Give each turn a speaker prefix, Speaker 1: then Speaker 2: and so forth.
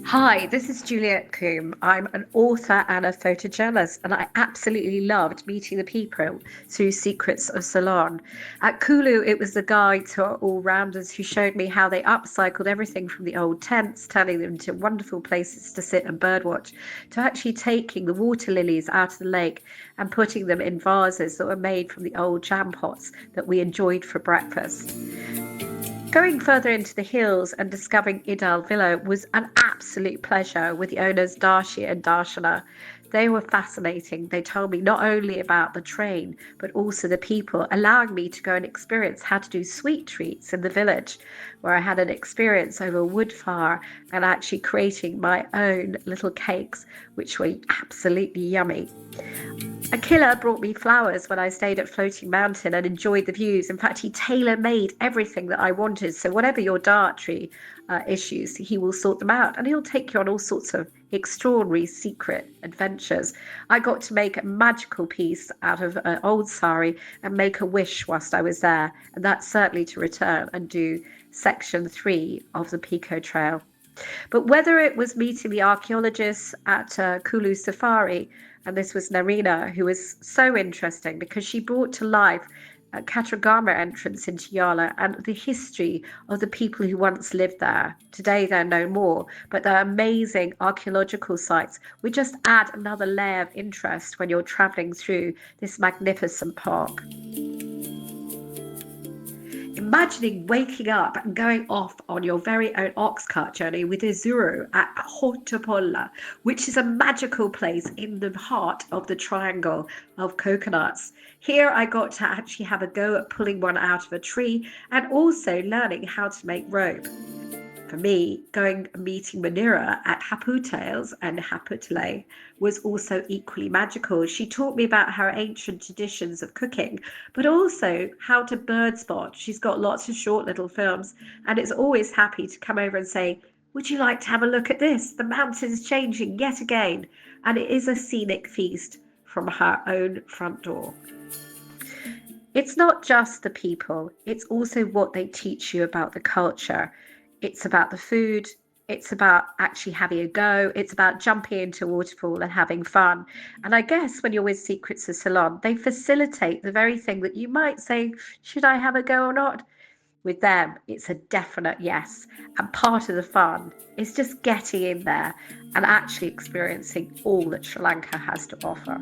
Speaker 1: Hi, this is Juliet Coombe. I'm an author and a photojournalist, and I absolutely loved meeting the people through Secrets of Ceylon. At Kulu, it was the guide to all-rounders who showed me how they upcycled everything from the old tents, turning them into wonderful places to sit and birdwatch, to actually taking the water lilies out of the lake and putting them in vases that were made from the old jam pots that we enjoyed for breakfast. Going further into the hills and discovering Idal Villa was an absolute pleasure with the owners Darshi and Darshana. They were fascinating. They told me not only about the train, but also the people, allowing me to go and experience how to do sweet treats in the village, where I had an experience over a wood fire and actually creating my own little cakes, which were absolutely yummy. A killer brought me flowers when I stayed at Floating Mountain and enjoyed the views. In fact, he tailor-made everything that I wanted. So whatever your dietary issues, he will sort them out, and he'll take you on all sorts of extraordinary secret adventures. I got to make a magical piece out of an old sari and make a wish whilst I was there, and that's certainly to return and do section 3 of the Pico Trail. But whether it was meeting the archaeologists at Kulu Safari, and this was Narina, who was so interesting because she brought to life a Katragama entrance into Yala and the history of the people who once lived there. Today they're no more, but they're amazing archaeological sites which just add another layer of interest when you're traveling through this magnificent park. Imagining waking up and going off on your very own ox cart journey with Izuru at Hotopolla, which is a magical place in the heart of the triangle of coconuts. Here I got to actually have a go at pulling one out of a tree and also learning how to make rope. For me, going and meeting Manira at Haputales and Haputale was also equally magical. She taught me about her ancient traditions of cooking, but also how to bird spot. She's got lots of short little films and is always happy to come over and say, "Would you like to have a look at this? The mountain's changing yet again." And it is a scenic feast from her own front door. It's not just the people, it's also what they teach you about the culture. It's about the food, it's about actually having a go, it's about jumping into a waterfall and having fun. And I guess when you're with Secrets of Ceylon, they facilitate the very thing that you might say, should I have a go or not? With them, it's a definite yes. And part of the fun is just getting in there and actually experiencing all that Sri Lanka has to offer.